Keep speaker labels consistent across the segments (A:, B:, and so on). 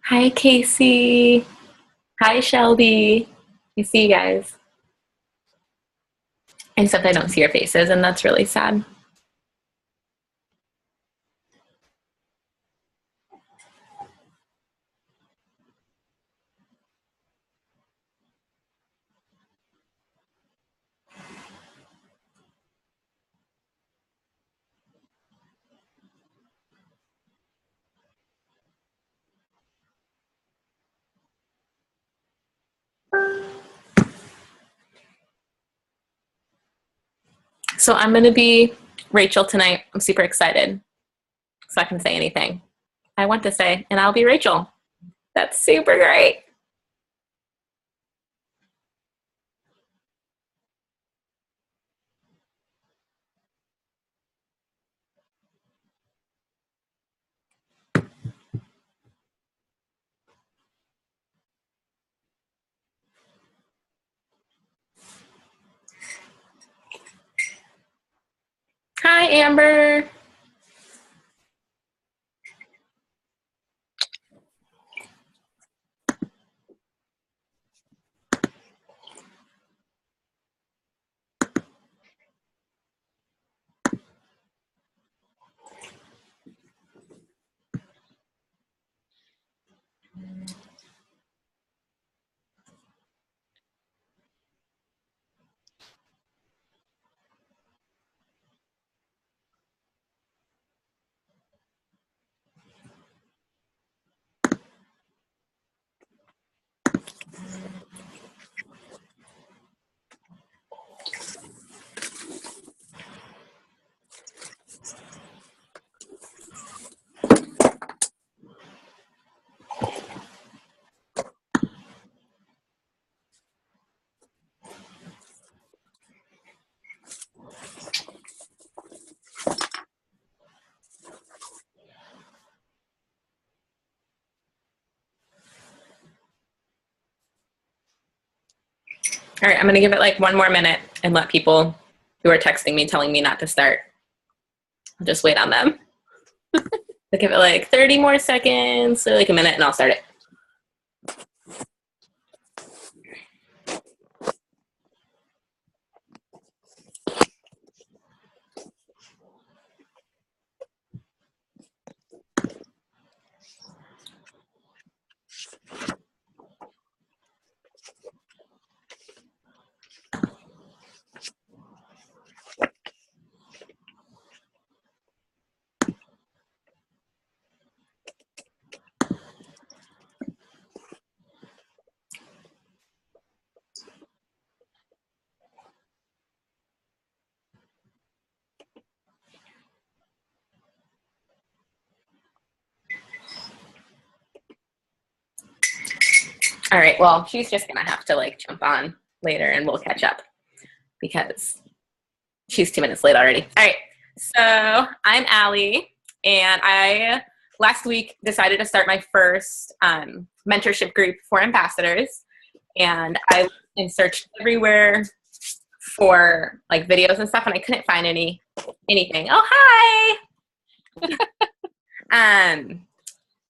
A: Hi, Casey. Hi, Shelby. I see you guys. Except I don't see your faces, and that's really sad. So I'm going to be Rachel tonight. I'm super excited, so I can say anything I want to say, and I'll be Rachel. That's super great. Hi, Amber. All right, I'm going to give it like one more minute and let people who are texting me telling me not to start. I'll just wait on them. I'll give it like 30 more seconds, so like a minute, and I'll start it. All right, well, she's just going to have to like jump on later and we'll catch up because she's 2 minutes late already. All right, so I'm Alee, and I last week decided to start my first mentorship group for ambassadors, and I searched everywhere for like videos and stuff, and I couldn't find anything. Oh, hi!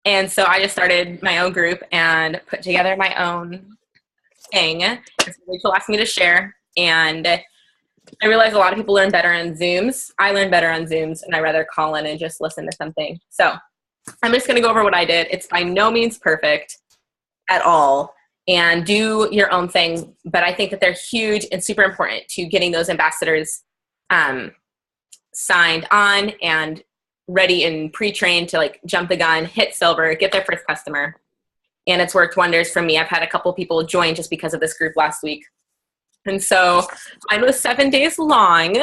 A: And so I just started my own group and put together my own thing. And so Rachel asked me to share, and I realized a lot of people learn better on Zooms. I learn better on Zooms, and I rather call in and just listen to something. So I'm just going to go over what I did. It's by no means perfect at all, and do your own thing. But I think that they're huge and super important to getting those ambassadors signed on and ready and pre-trained to like jump the gun, hit silver, get their first customer. And it's worked wonders for me. I've had a couple people join just because of this group last week. And so mine was 7 days long,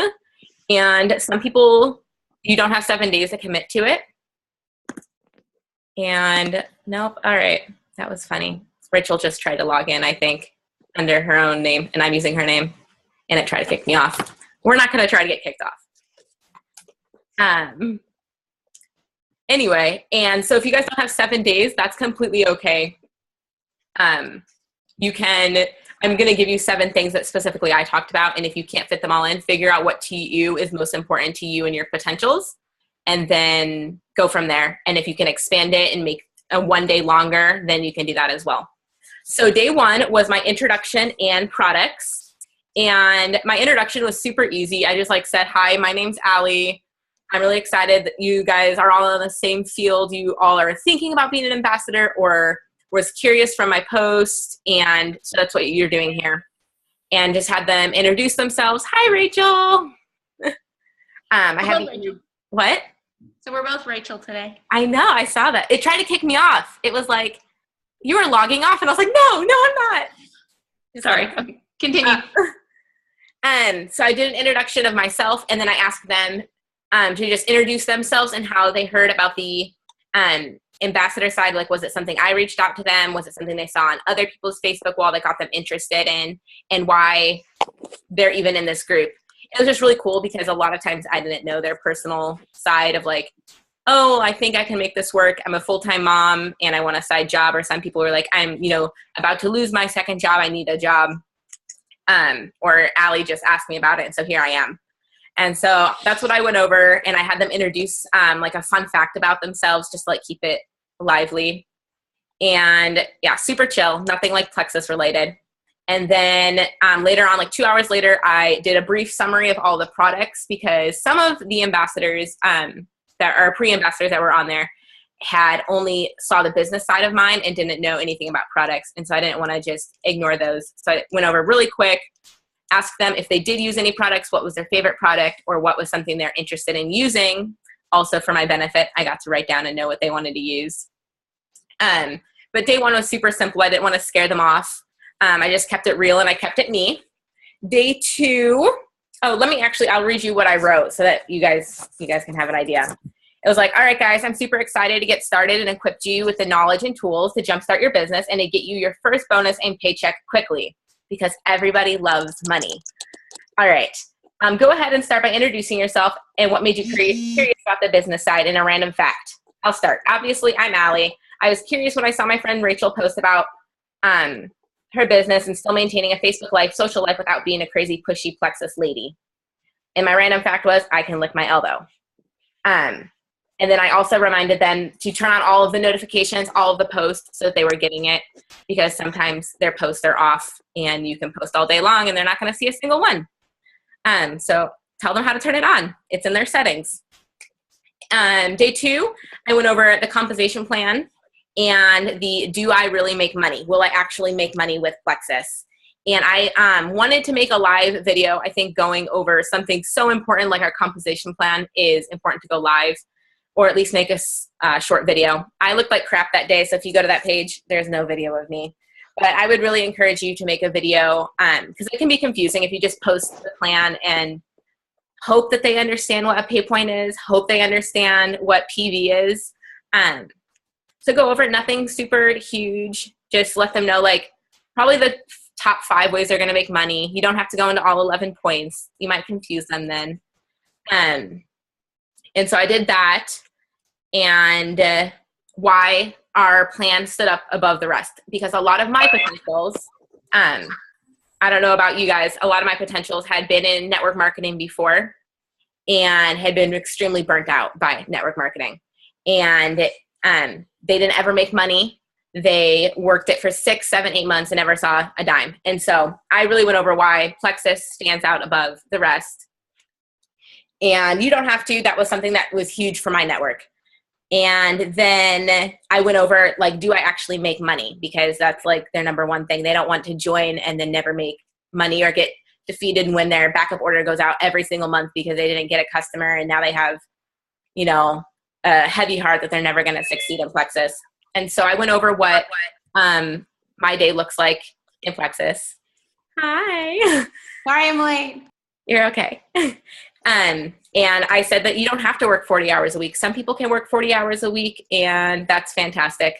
A: and some people, you don't have 7 days to commit to it. And nope, all right, that was funny. Rachel just tried to log in, I think, under her own name, and I'm using her name, and it tried to kick me off. We're not gonna try to get kicked off. Anyway, and so if you guys don't have 7 days, that's completely okay. You can, I'm going to give you 7 things that specifically I talked about, and if you can't fit them all in, figure out what to you is most important to you and your potentials, and then go from there. And if you can expand it and make a 1 day longer, then you can do that as well. So day one was my introduction and products. And my introduction was super easy. I just like said, hi, my name's Alee. I'm really excited that you guys are all in the same field. You all are thinking about being an ambassador or was curious from my post. And so that's what you're doing here. And just had them introduce themselves. Hi, Rachel. I have
B: Rachel.
A: What?
B: So we're both Rachel today.
A: I know. I saw that. It tried to kick me off. It was like, you were logging off. And I was like, no, I'm not.
B: Sorry. Okay. Continue.
A: So I did an introduction of myself, and then I asked them to just introduce themselves and how they heard about the ambassador side. Like, was it something I reached out to them? Was it something they saw on other people's Facebook wall that got them interested in, and why they're even in this group? It was just really cool because a lot of times I didn't know their personal side of like, oh, I think I can make this work. I'm a full-time mom and I want a side job. Or some people are like, I'm, about to lose my second job. I need a job. Or Alee just asked me about it. And so here I am. And so that's what I went over, and I had them introduce like a fun fact about themselves, just to like keep it lively. And yeah, super chill, nothing like Plexus related. And then later on, like 2 hours later, I did a brief summary of all the products because some of the ambassadors that are pre-ambassadors that were on there had only saw the business side of mine and didn't know anything about products. And so I didn't want to just ignore those. So I went over really quick, asked them if they did use any products, what was their favorite product, or what was something they're interested in using. Also for my benefit, I got to write down and know what they wanted to use. But day one was super simple. I didn't want to scare them off. I just kept it real and I kept it me. Day two, I'll read you what I wrote so that you guys can have an idea. It was like, all right, guys, I'm super excited to get started and equip you with the knowledge and tools to jumpstart your business and to get you your first bonus and paycheck quickly because everybody loves money. All right. Go ahead and start by introducing yourself and what made you curious about the business side and a random fact. I'll start. Obviously, I'm Alee. I was curious when I saw my friend Rachel post about her business and still maintaining a Facebook life, social life without being a crazy, pushy Plexus lady. And my random fact was I can lick my elbow. And then I also reminded them to turn on all of the notifications, all of the posts so that they were getting it because sometimes their posts are off and you can post all day long and they're not going to see a single one. So tell them how to turn it on. It's in their settings. Day two, I went over the compensation plan and the do I really make money? Will I actually make money with Plexus? And I wanted to make a live video, I think going over something so important like our compensation plan is important to go live or at least make a short video. I looked like crap that day, so if you go to that page, there's no video of me. But I would really encourage you to make a video because it can be confusing if you just post the plan and hope that they understand what a pay point is, hope they understand what PV is. So go over nothing super huge. Just let them know like probably the top 5 ways they're going to make money. You don't have to go into all 11 points. You might confuse them then. And so I did that and why our plan stood up above the rest. Because a lot of my potentials, I don't know about you guys, a lot of my potentials had been in network marketing before and had been extremely burnt out by network marketing. And they didn't ever make money. They worked it for 6, 7, 8 months and never saw a dime. And so I really went over why Plexus stands out above the rest. And you don't have to. That was something that was huge for my network. And then I went over, like, do I actually make money? Because that's, like, their number one thing. They don't want to join and then never make money or get defeated when their backup order goes out every single month because they didn't get a customer and now they have, a heavy heart that they're never going to succeed in Plexus. And so I went over what my day looks like in Plexus. Hi.
B: Sorry I'm late.
A: You're okay. And I said that you don't have to work 40 hours a week. Some people can work 40 hours a week, and that's fantastic.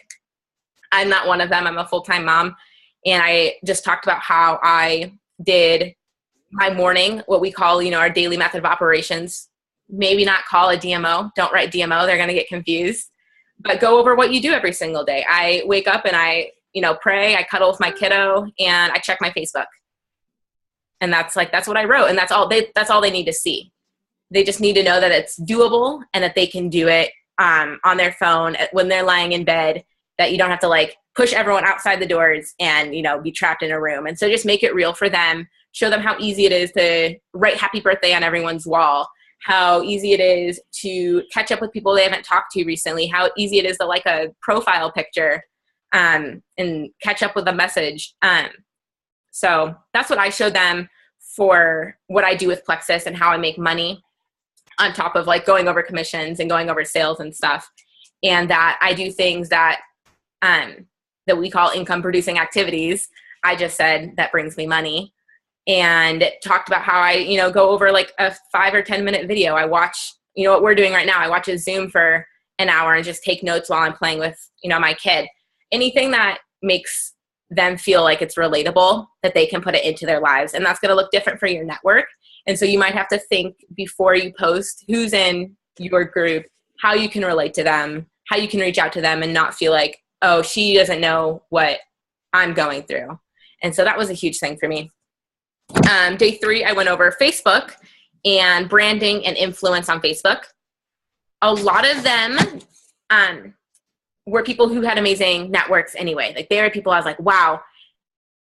A: I'm not one of them. I'm a full-time mom. And I just talked about how I did my morning, what we call, our daily method of operations. Maybe not call a DMO. Don't write DMO. They're going to get confused. But go over what you do every single day. I wake up and I, pray. I cuddle with my kiddo, and I check my Facebook. And that's what I wrote. And that's all they need to see. They just need to know that it's doable and that they can do it on their phone when they're lying in bed that you don't have to like push everyone outside the doors and, you know, be trapped in a room. And so just make it real for them, show them how easy it is to write happy birthday on everyone's wall, how easy it is to catch up with people they haven't talked to recently, how easy it is to like a profile picture and catch up with a message. So that's what I showed them for what I do with Plexus and how I make money on top of like going over commissions and going over sales and stuff. And that I do things that that we call income producing activities. I just said that brings me money, and talked about how I, you know, go over like a 5 or 10 minute video. I watch, you know, what we're doing right now. I watch a Zoom for an hour and just take notes while I'm playing with, you know, my kid. Anything that makes them feel like it's relatable, that they can put it into their lives. And that's going to look different for your network. And so you might have to think before you post who's in your group, how you can relate to them, how you can reach out to them and not feel like, oh, she doesn't know what I'm going through. And so that was a huge thing for me. Day 3, I went over Facebook and branding and influence on Facebook. A lot of them were people who had amazing networks anyway. Like they were people I was like, wow,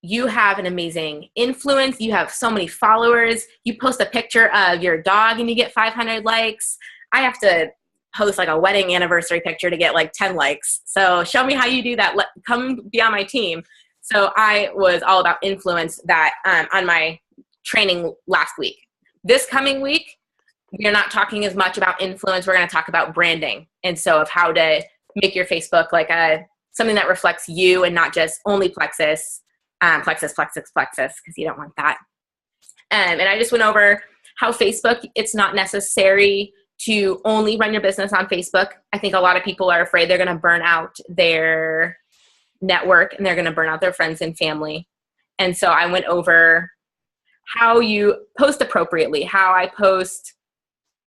A: you have an amazing influence. You have so many followers. You post a picture of your dog and you get 500 likes. I have to post like a wedding anniversary picture to get like 10 likes. So show me how you do that. Come be on my team. So I was all about influence that on my training last week. This coming week, we're not talking as much about influence. We're going to talk about branding. And so of how to make your Facebook like something that reflects you and not just only Plexus, Plexus, because you don't want that. And I just went over how Facebook, it's not necessary to only run your business on Facebook. I think a lot of people are afraid they're going to burn out their network and they're going to burn out their friends and family. And so I went over how you post appropriately, how I post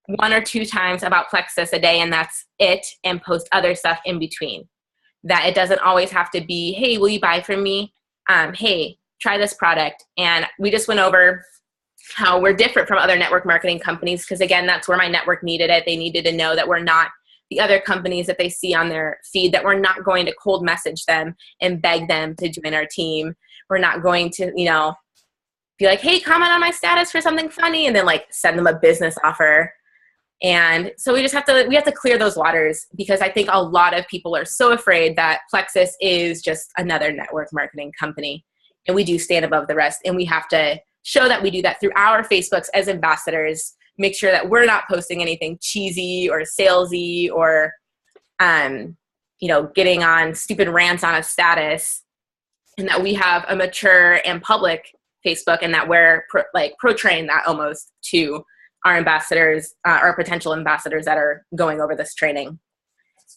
A: 1 or 2 times about Plexus a day and that's it, and post other stuff in between. That it doesn't always have to be, hey, will you buy from me? Hey, try this product. And we just went over how we're different from other network marketing companies because, again, that's where my network needed it. They needed to know that we're not the other companies that they see on their feed, that we're not going to cold message them and beg them to join our team. We're not going to, you know, be like, hey, comment on my status for something funny and then like send them a business offer. And so we have to clear those waters because I think a lot of people are so afraid that Plexus is just another network marketing company and we do stand above the rest. And we have to show that we do that through our Facebooks as ambassadors, make sure that we're not posting anything cheesy or salesy or, you know, getting on stupid rants on a status, and that we have a mature and public Facebook and that we're portraying that almost to our ambassadors, our potential ambassadors that are going over this training.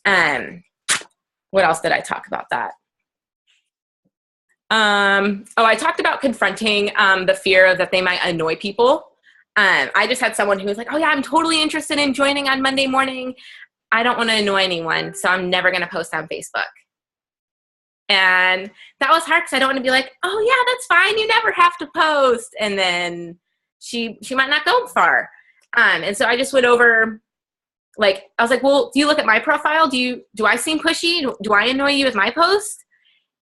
A: What else did I talk about that? I talked about confronting the fear of that they might annoy people. I just had someone who was like, oh yeah, I'm totally interested in joining on Monday morning. I don't want to annoy anyone, so I'm never going to post on Facebook. And that was hard because I don't want to be like, oh yeah, that's fine. You never have to post. And then she might not go far. And so I just went over, like, I was like, well, do you look at my profile? Do I seem pushy? Do I annoy you with my post?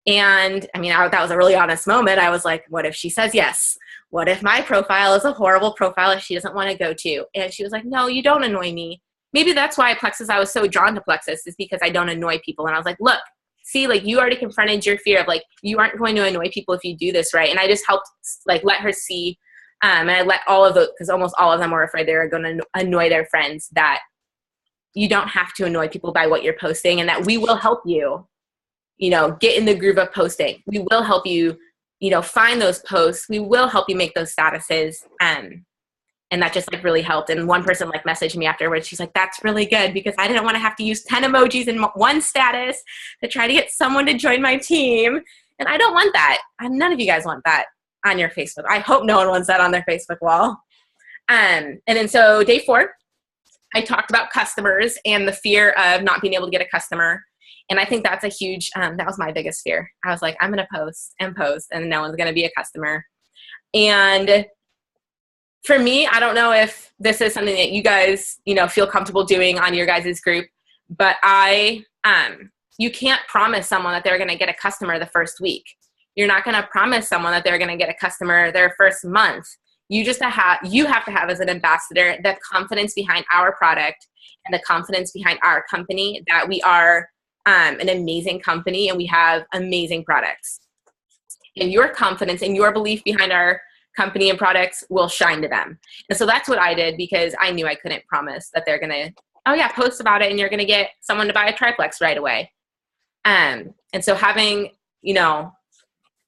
A: And I mean, that was a really honest moment. I was like, what if she says yes? What if my profile is a horrible profile if she doesn't want to go to? And she was like, no, you don't annoy me. Maybe that's why Plexus, I was so drawn to Plexus, is because I don't annoy people. And I was like, look, see, like, you already confronted your fear of, like, you aren't going to annoy people if you do this right. And I just helped, like, let her see. And I let all of those, because almost all of them were afraid they were going to annoy their friends, that you don't have to annoy people by what you're posting, and that we will help you, you know, get in the groove of posting. We will help you, you know, find those posts. We will help you make those statuses. And that just, like, really helped. And one person, like, messaged me afterwards. She's like, that's really good, because I didn't want to have to use 10 emojis in one status to try to get someone to join my team. And I don't want that. None of you guys want that on your Facebook. I hope no one wants that on their Facebook wall. And then so day 4, I talked about customers and the fear of not being able to get a customer. And I think that's a huge, that was my biggest fear. I was like, I'm going to post, and no one's going to be a customer. And for me, I don't know if this is something that you guys, you know, feel comfortable doing on your guys' group, but I you can't promise someone that they're going to get a customer the first week. You're not going to promise someone that they're going to get a customer their first month. You have to have as an ambassador the confidence behind our product and the confidence behind our company that we are an amazing company and we have amazing products. And your confidence and your belief behind our company and products will shine to them. And so that's what I did, because I knew I couldn't promise that they're going to, oh yeah, post about it and you're going to get someone to buy a triplex right away. And so having,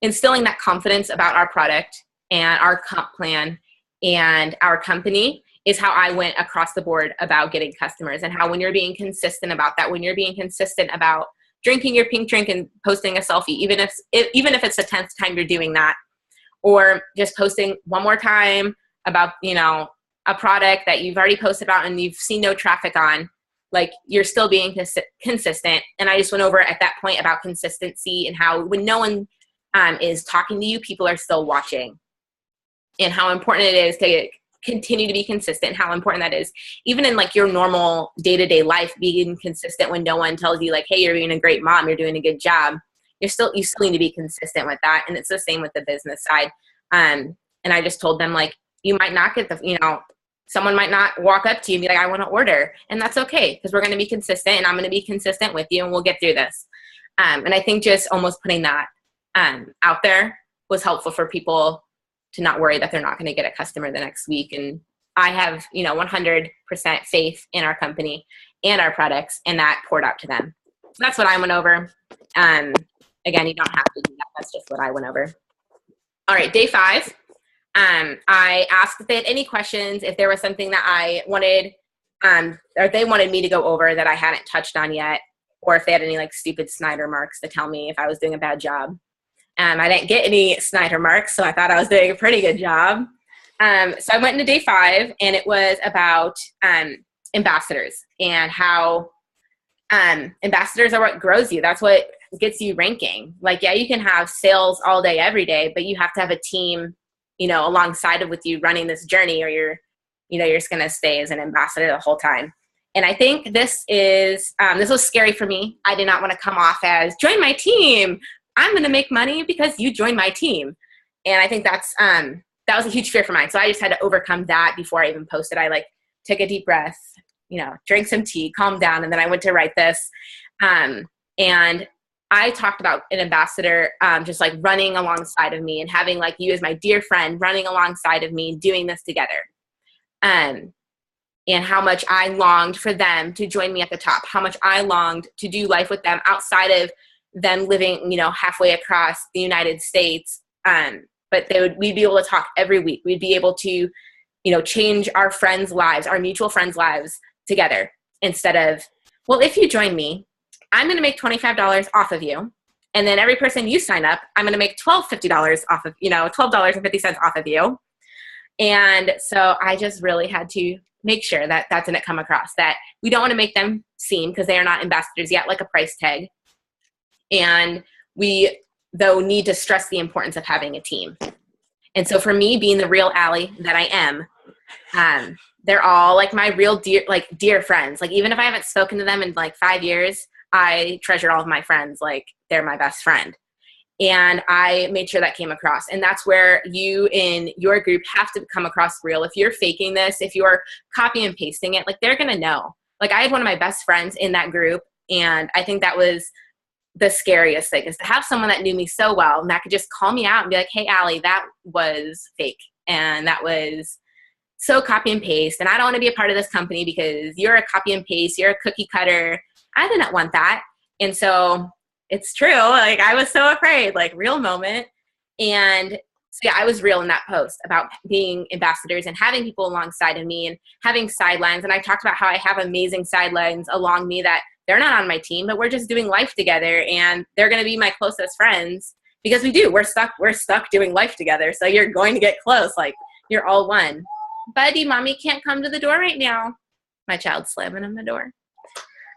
A: instilling that confidence about our product and our comp plan and our company is how I went across the board about getting customers, and how when you're being consistent about that, when you're being consistent about drinking your pink drink and posting a selfie, even if it's the 10th time you're doing that, or just posting one more time about, a product that you've already posted about and you've seen no traffic on, like you're still being consistent. And I just went over at that point about consistency and how when no one is talking to you, people are still watching, and how important it is to continue to be consistent, how important that is. Even in like your normal day-to-day life, being consistent when no one tells you like, hey, you're being a great mom, you're doing a good job. You still need to be consistent with that. And it's the same with the business side. And I just told them, like, you might not get someone might not walk up to you and be like, I want to order. And that's okay, because we're going to be consistent and I'm going to be consistent with you and we'll get through this. And I think just almost putting that out there was helpful for people to not worry that they're not going to get a customer the next week. And I have, 100% faith in our company and our products, and that poured out to them. So that's what I went over. Again, you don't have to do that. That's just what I went over. All right, day 5. I asked if they had any questions, if there was something that I wanted, or they wanted me to go over that I hadn't touched on yet, or if they had any like stupid Snyder marks to tell me if I was doing a bad job. I didn't get any Snyder marks, so I thought I was doing a pretty good job. So I went into day 5, and it was about ambassadors and how ambassadors are what grows you. That's what gets you ranking. Like, yeah, you can have sales all day, every day, but you have to have a team, alongside of with you running this journey, or you're just going to stay as an ambassador the whole time. And I think this was scary for me. I did not want to come off as join my team. I'm going to make money because you joined my team. And I think that was a huge fear for mine. So I just had to overcome that before I even posted. I took a deep breath, drank some tea, calmed down. And then I went to write this. And I talked about an ambassador just like running alongside of me and having like you as my dear friend running alongside of me, doing this together. And how much I longed for them to join me at the top, how much I longed to do life with them outside of them living, halfway across the United States. But we'd be able to talk every week. We'd be able to, change our friends' lives, our mutual friends' lives together, instead of, well, if you join me, I'm going to make $25 off of you. And then every person you sign up, I'm going to make $50 off of, $12.50 off of you. And so I just really had to make sure that didn't come across, that we don't want to make them seem, because they are not ambassadors yet, like a price tag. And we, though, need to stress the importance of having a team. And so for me, being the real Alee that I am, they're all like my real dear friends. Like, even if I haven't spoken to them in like 5 years, I treasure all of my friends like they're my best friend. And I made sure that came across. And that's where you in your group have to come across real. If you're faking this, if you're copy and pasting it, like, they're going to know. Like, I had one of my best friends in that group, and I think that was the scariest thing, is to have someone that knew me so well and that could just call me out and be like, hey, Alee, that was fake. And that was so copy and paste. And I don't want to be a part of this company because you're a copy and paste, you're a cookie cutter. I didn't want that. And so it's true. Like, I was so afraid, like, real moment. And so yeah, I was real in that post about being ambassadors and having people alongside of me and having sidelines. And I talked about how I have amazing sidelines along me that they're not on my team, but we're just doing life together, and they're going to be my closest friends because we're stuck doing life together. So you're going to get close. Like, you're all one. Buddy, mommy can't come to the door right now. My child's slamming on the door.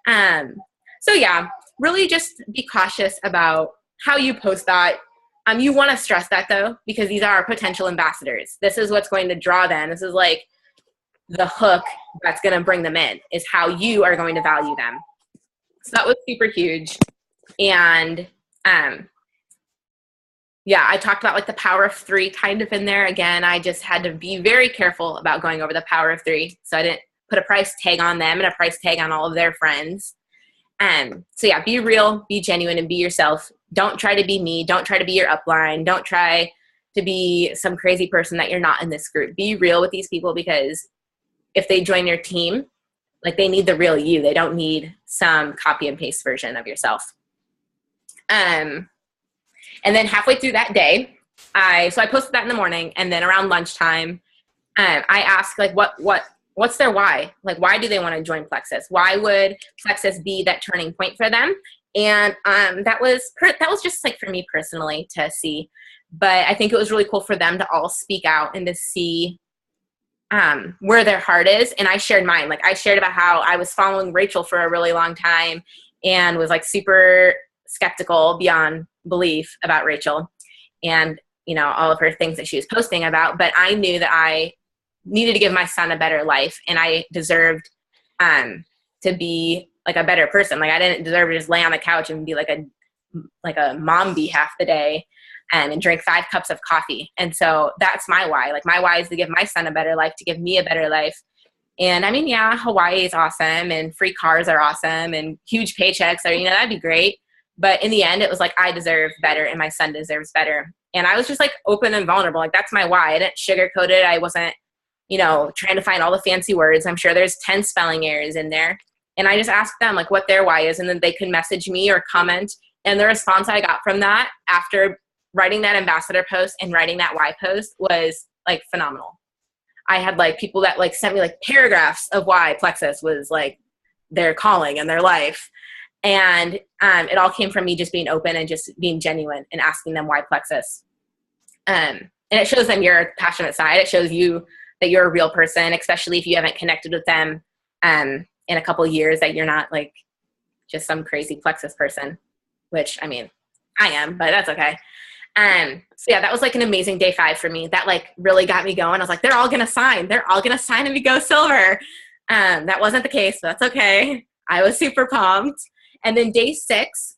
A: So yeah, really just be cautious about how you post that. You want to stress that though, because these are potential ambassadors. This is what's going to draw them. This is like the hook that's going to bring them in, is how you are going to value them. So that was super huge. And yeah, I talked about like the power of 3 kind of in there. Again, I just had to be very careful about going over the power of 3. So I didn't put a price tag on them and a price tag on all of their friends. So yeah, be real, be genuine, and be yourself. Don't try to be me. Don't try to be your upline. Don't try to be some crazy person that you're not in this group. Be real with these people, because if they join your team, like, they need the real you. They don't need some copy and paste version of yourself. And then halfway through that day, I posted that in the morning, and then around lunchtime, I asked, like, what's their why? Like, why do they want to join Plexus? Why would Plexus be that turning point for them? And that was just like for me personally to see, but I think it was really cool for them to all speak out and to see where their heart is. And I shared mine. Like, I shared about how I was following Rachel for a really long time and was like super skeptical beyond belief about Rachel and, you know, all of her things that she was posting about. But I knew that I needed to give my son a better life, and I deserved to be like a better person. Like, I didn't deserve to just lay on the couch and be like a mom bee half the day and drink 5 cups of coffee. And so that's my why. Like, my why is to give my son a better life, to give me a better life. And I mean, yeah, Hawaii is awesome, and free cars are awesome, and huge paychecks are, you know, that'd be great. But in the end, it was like, I deserve better and my son deserves better. And I was just like open and vulnerable. Like, that's my why. I didn't sugarcoat it. I wasn't, you know, trying to find all the fancy words. I'm sure there's 10 spelling errors in there. And I just asked them like what their why is, and then they could message me or comment. And the response I got from that after writing that ambassador post and writing that why post was like phenomenal. I had like people that like sent me like paragraphs of why Plexus was like their calling and their life. And it all came from me just being open and just being genuine and asking them why Plexus. And it shows them your passionate side. It shows you that you're a real person, especially if you haven't connected with them in a couple of years, that you're not like just some crazy Plexus person, which, I mean, I am, but that's okay. So yeah, that was like an amazing day 5 for me. That like really got me going. I was like, they're all going to sign. They're all going to sign and we go silver. That wasn't the case, but that's okay. I was super pumped. And then day 6,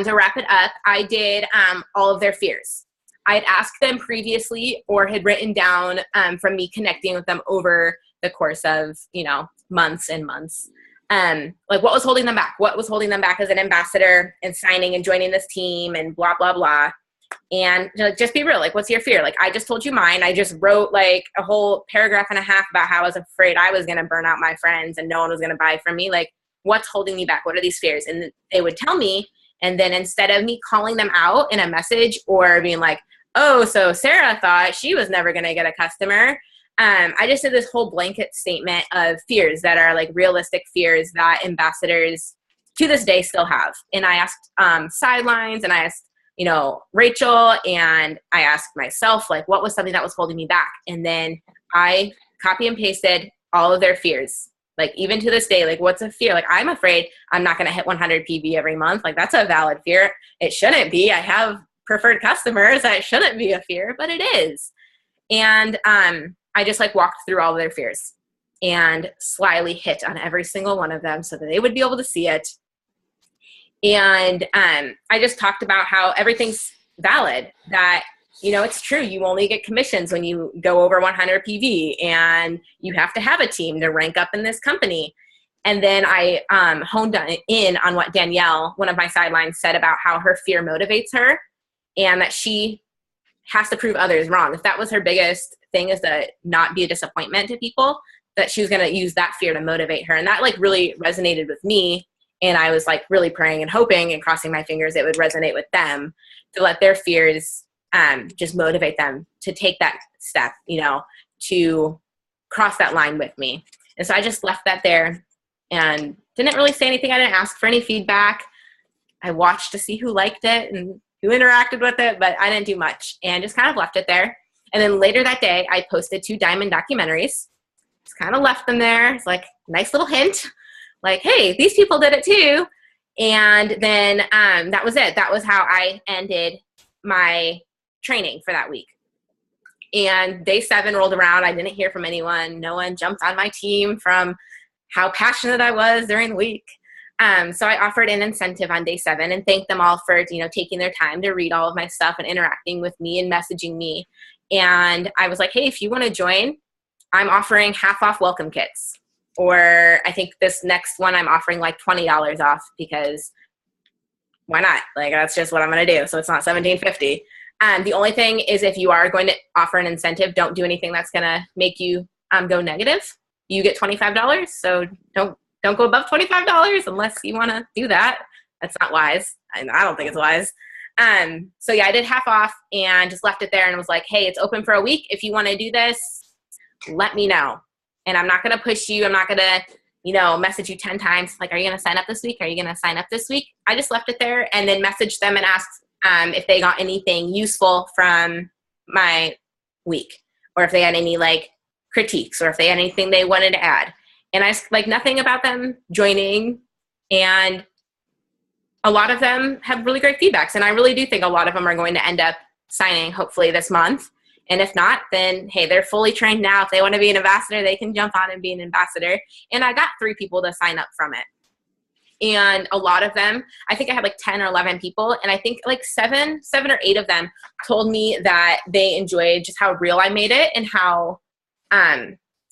A: to wrap it up, I did all of their fears. I had asked them previously or had written down from me connecting with them over the course of, you know, months and months. Like, what was holding them back? What was holding them back as an ambassador and signing and joining this team and blah, blah, blah. And just be real. Like, what's your fear? Like, I just told you mine. I just wrote like a whole paragraph and a half about how I was afraid I was going to burn out my friends and no one was going to buy from me. Like, what's holding me back? What are these fears? And they would tell me. And then instead of me calling them out in a message or being like, oh, so Sarah thought she was never going to get a customer, I just did this whole blanket statement of fears that are like realistic fears that ambassadors to this day still have. And I asked sidelines, and I asked, you know, Rachel, and I asked myself, like, what was something that was holding me back? And then I copy and pasted all of their fears. Like, even to this day, like, what's a fear? Like, I'm afraid I'm not going to hit 100 PV every month. Like, that's a valid fear. It shouldn't be. I have preferred customers. That shouldn't be a fear, but it is. And I just like walked through all of their fears and slyly hit on every single one of them so that they would be able to see it. And I just talked about how everything's valid, that, you know, it's true. You only get commissions when you go over 100 PV, and you have to have a team to rank up in this company. And then I honed in on what Danielle, one of my sidelines, said about how her fear motivates her and that she has to prove others wrong. If that was her biggest thing, is to not be a disappointment to people, that she was going to use that fear to motivate her. And that like really resonated with me. And I was like really praying and hoping and crossing my fingers it would resonate with them, to let their fears just motivate them to take that step, you know, to cross that line with me. And so I just left that there and didn't really say anything. I didn't ask for any feedback. I watched to see who liked it and who interacted with it, but I didn't do much and just kind of left it there. And then later that day, I posted 2 diamond documentaries. Just kind of left them there. It's like nice little hint, like, hey, these people did it too. And then that was it. That was how I ended my training for that week. And day 7 rolled around. I didn't hear from anyone. No one jumped on my team from how passionate I was during the week. So I offered an incentive on day 7 and thanked them all for, taking their time to read all of my stuff and interacting with me and messaging me. And I was like, hey, if you want to join, I'm offering half off welcome kits. Or I think this next one I'm offering like $20 off because why not? Like, that's just what I'm going to do. So it's not $17.50. The only thing is if you are going to offer an incentive, don't do anything that's going to make you go negative. You get $25. So don't go above $25 unless you want to do that. That's not wise. I don't think it's wise. So yeah, I did half off and just left it there and was like, hey, it's open for a week. If you want to do this, let me know. And I'm not going to push you. I'm not going to, message you 10 times. Like, are you going to sign up this week? Are you going to sign up this week? I just left it there and then messaged them and asked if they got anything useful from my week or if they had any like critiques or if they had anything they wanted to add. And I like nothing about them joining, and a lot of them have really great feedbacks. And I really do think a lot of them are going to end up signing hopefully this month. And if not, then hey, they're fully trained now. If they want to be an ambassador, they can jump on and be an ambassador. And I got 3 people to sign up from it. And a lot of them, I think I had like 10 or 11 people. And I think like 7 or 8 of them told me that they enjoyed just how real I made it and how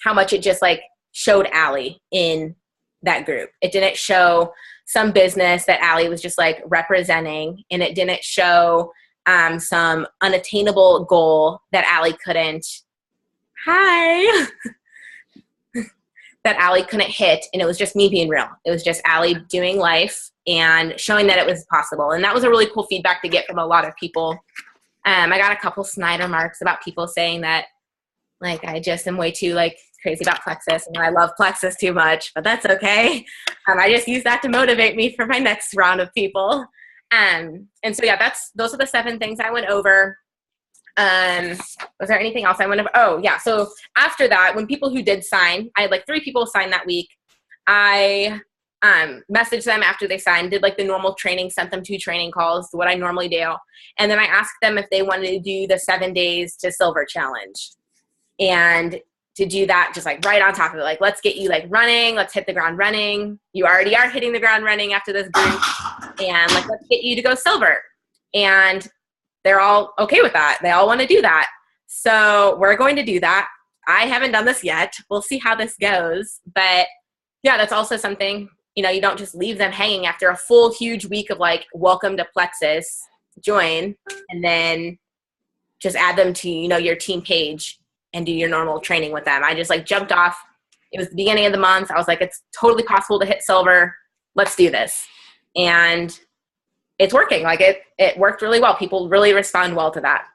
A: much it just like showed Alee in that group. It didn't show some business that Alee was just like representing, and it didn't show some unattainable goal that Alee couldn't that Alee couldn't hit. And it was just me being real. It was just Alee doing life and showing that it was possible. And that was a really cool feedback to get from a lot of people. I got a couple snide remarks about people saying that like I just am way too like crazy about Plexus and I love Plexus too much, but that's okay. I just use that to motivate me for my next round of people. And so yeah, those are the 7 things I went over. Was there anything else I went over? Oh yeah. So after that, when people who did sign, I had like 3 people sign that week. I messaged them after they signed, did like the normal training, sent them 2 training calls, what I normally do. And then I asked them if they wanted to do the 7 days to silver challenge. And to do that, just like right on top of it, like, let's get you like running, let's hit the ground running. You already are hitting the ground running after this group, and like, let's get you to go silver. And they're all okay with that. They all want to do that. So we're going to do that. I haven't done this yet. We'll see how this goes. But yeah, that's also something, you don't just leave them hanging after a full, huge week of like, welcome to Plexus, join, and then just add them to, your team page and do your normal training with them. I just like jumped off. It was the beginning of the month. I was like, it's totally possible to hit silver. Let's do this. And it's working. Like it worked really well. People really respond well to that.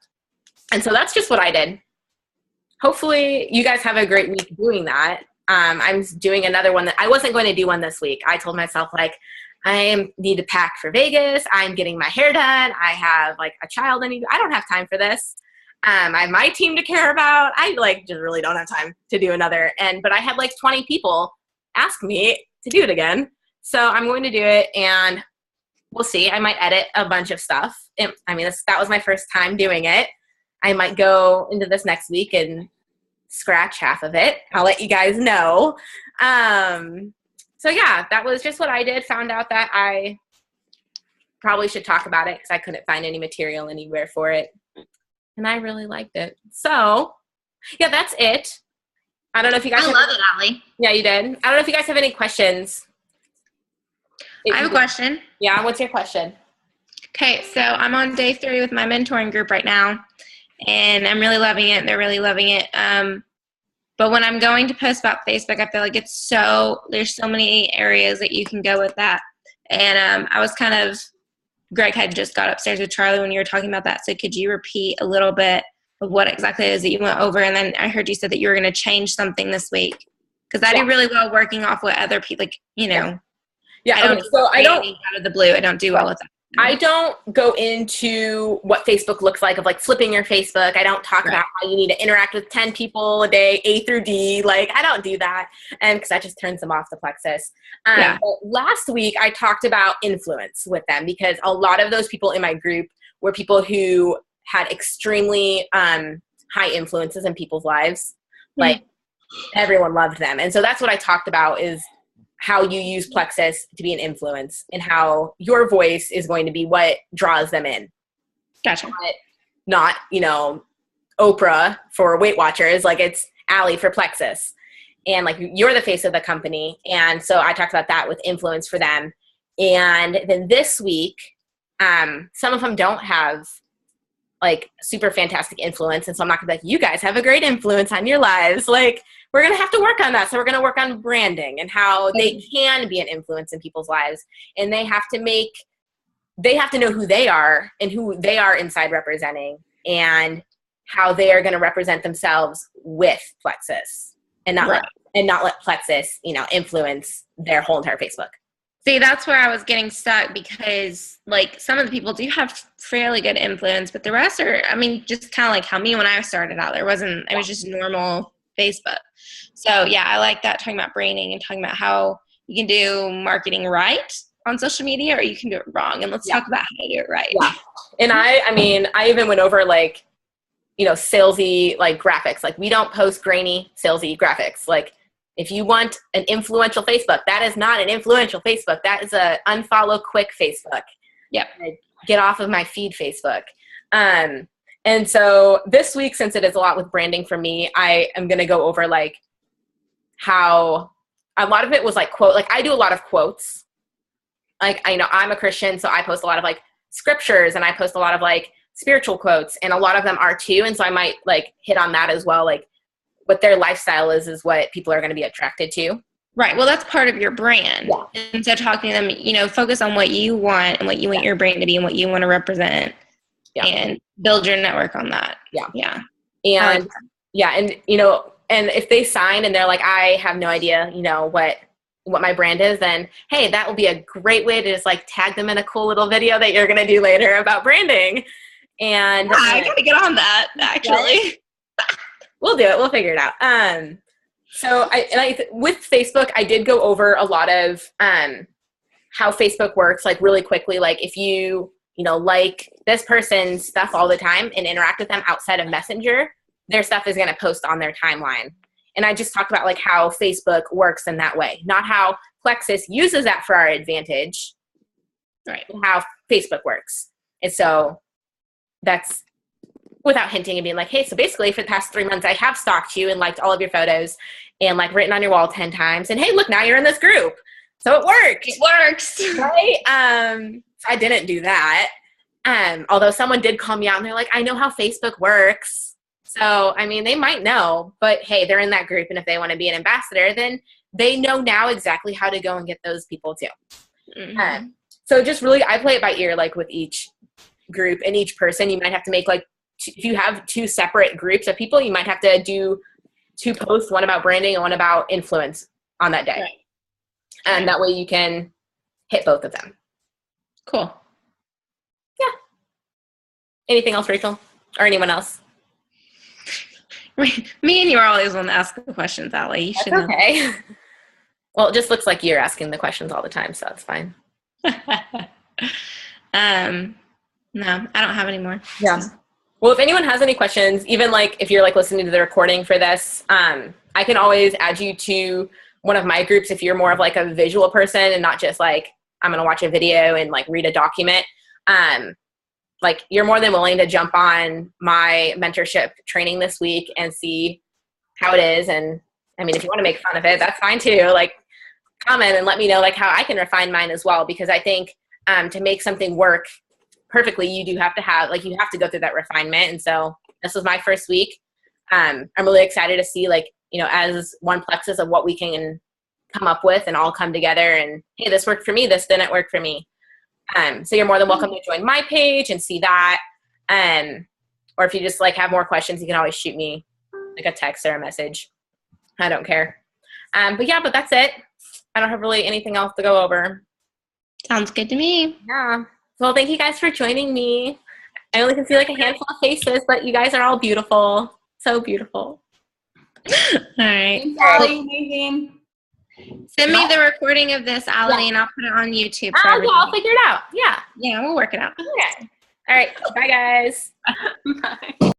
A: And so that's just what I did. Hopefully you guys have a great week doing that. I'm doing another one that I wasn't going to do one this week. I told myself like, I need to pack for Vegas. I'm getting my hair done. I have like a child. I don't have time for this. I have my team to care about. I like just really don't have time to do another. But I had like 20 people ask me to do it again. So I'm going to do it, and we'll see. I might edit a bunch of stuff. That was my first time doing it. I might go into this next week and scratch half of it. I'll let you guys know. So yeah, that was just what I did. Found out that I probably should talk about it because I couldn't find any material anywhere for it. And I really liked it. So yeah, that's it. I don't know if you guys
B: love it, Alee.
A: Yeah, you did. I don't know if you guys have any questions.
B: I have a question.
A: Yeah, what's your question?
B: Okay, so I'm on day 3 with my mentoring group right now, and I'm really loving it. They're really loving it. But when I'm going to post about Facebook, I feel like there's so many areas that you can go with that. And Greg had just got upstairs with Charlie when you were talking about that. So could you repeat a little bit of what exactly it is that you went over? And then I heard you said that you were going to change something this week. Because I do really well working off what other people, Yeah, I don't out of the blue. I don't do well with that.
A: I don't go into what Facebook looks like of like flipping your Facebook. I don't talk about how you need to interact with 10 people a day, A through D. Like, I don't do that. And because that just turns them off the Plexus. But last week I talked about influence with them because a lot of those people in my group were people who had extremely high influences in people's lives. Like everyone loved them. And so that's what I talked about is how you use Plexus to be an influence and how your voice is going to be what draws them in.
B: Gotcha.
A: But not, you know, Oprah for Weight Watchers. Like, it's Alee for Plexus. And like, you're the face of the company. And so I talked about that with influence for them. And then this week, some of them don't have like super fantastic influence. And so I'm not gonna be like, you guys have a great influence on your lives. Like, we're going to have to work on that. So we're going to work on branding and how they can be an influence in people's lives. And they have to know who they are and who they are inside representing and how they are going to represent themselves with Plexus and not let Plexus, you know, influence their whole entire Facebook.
B: See, that's where I was getting stuck because, like, some of the people do have fairly good influence, but the rest are, I mean, just kind of like how me when I started out, it was just normal Facebook. So, yeah, I like that, talking about branding and talking about how you can do marketing right on social media or you can do it wrong. And let's talk about how to do it right.
A: Yeah. And I mean, I even went over, like, you know, salesy, like, graphics. Like, we don't post grainy, salesy graphics. Like, if you want an influential Facebook, that is not an influential Facebook. That is a unfollow quick Facebook.
B: Yep.
A: Get off of my feed Facebook. And so this week, since it is a lot with branding for me, I am going to go over like how a lot of it was like quote, like I do a lot of quotes. Like, I know I'm a Christian, so I post a lot of like scriptures and I post a lot of like spiritual quotes, and a lot of them are too. And so I might like hit on that as well. Like, what their lifestyle is what people are going to be attracted to.
B: Right. Well, that's part of your brand. Yeah. And so talking to them, you know, focus on what you want and what you want your brand to be and what you want to represent and build your network on that.
A: Yeah.
B: Yeah.
A: And and, you know, and if they sign and they're like, I have no idea, you know, what my brand is, then, hey, that will be a great way to just like tag them in a cool little video that you're going to do later about branding. And
B: I got to get on that actually.
A: We'll do it. We'll figure it out. So with Facebook, I did go over a lot of how Facebook works, like really quickly. Like, if you know, like this person's stuff all the time and interact with them outside of Messenger, their stuff is going to post on their timeline. And I just talked about like how Facebook works in that way, not how Plexus uses that for our advantage,
B: right?
A: How Facebook works. And so that's without hinting and being like, hey, so basically for the past 3 months, I have stalked you and liked all of your photos and like written on your wall 10 times. And hey, look, now you're in this group. So it worked.
B: It works.
A: Right? So I didn't do that. Although someone did call me out and they're like, I know how Facebook works. So, I mean, they might know, but hey, they're in that group. And if they want to be an ambassador, then they know now exactly how to go and get those people too. Mm-hmm. So just really, I play it by ear, like with each group and each person. You might have to make like, if you have 2 separate groups of people, you might have to do 2 posts, one about branding and one about influence on that day. Right. And that way you can hit both of them.
B: Cool.
A: Yeah. Anything else, Rachel? Or anyone else?
B: Me and you are always one to ask the questions, Alee. You should know.
A: Okay. Well, it just looks like you're asking the questions all the time, so that's fine.
B: No, I don't have any more.
A: Yeah. Well, if anyone has any questions, even like if you're like listening to the recording for this, I can always add you to one of my groups if you're more of like a visual person and not just like, I'm going to watch a video and like read a document. Like, you're more than willing to jump on my mentorship training this week and see how it is. And I mean, if you want to make fun of it, that's fine too. Like, comment and let me know like how I can refine mine as well. Because I think to make something work perfectly, you do have to have, like, you have to go through that refinement. And so this was my first week. I'm really excited to see, like, you know, as one Plexus of what we can come up with and all come together and, hey, this worked for me, this didn't work for me. So you're more than welcome to join my page and see that. Or if you just like have more questions, you can always shoot me like a text or a message. I don't care. But that's it. I don't have really anything else to go over.
B: Sounds good to me.
A: Yeah. Well, thank you guys for joining me. I only can see like a handful of faces, but you guys are all beautiful. So beautiful.
B: All right.
C: Thanks, Alee. Amazing.
B: Send me the recording of this, Alee, and I'll put it on YouTube.
A: Yeah, I'll figure it out. Yeah.
B: Yeah, we'll work it out.
A: Okay. All right. Bye, guys.
C: Bye.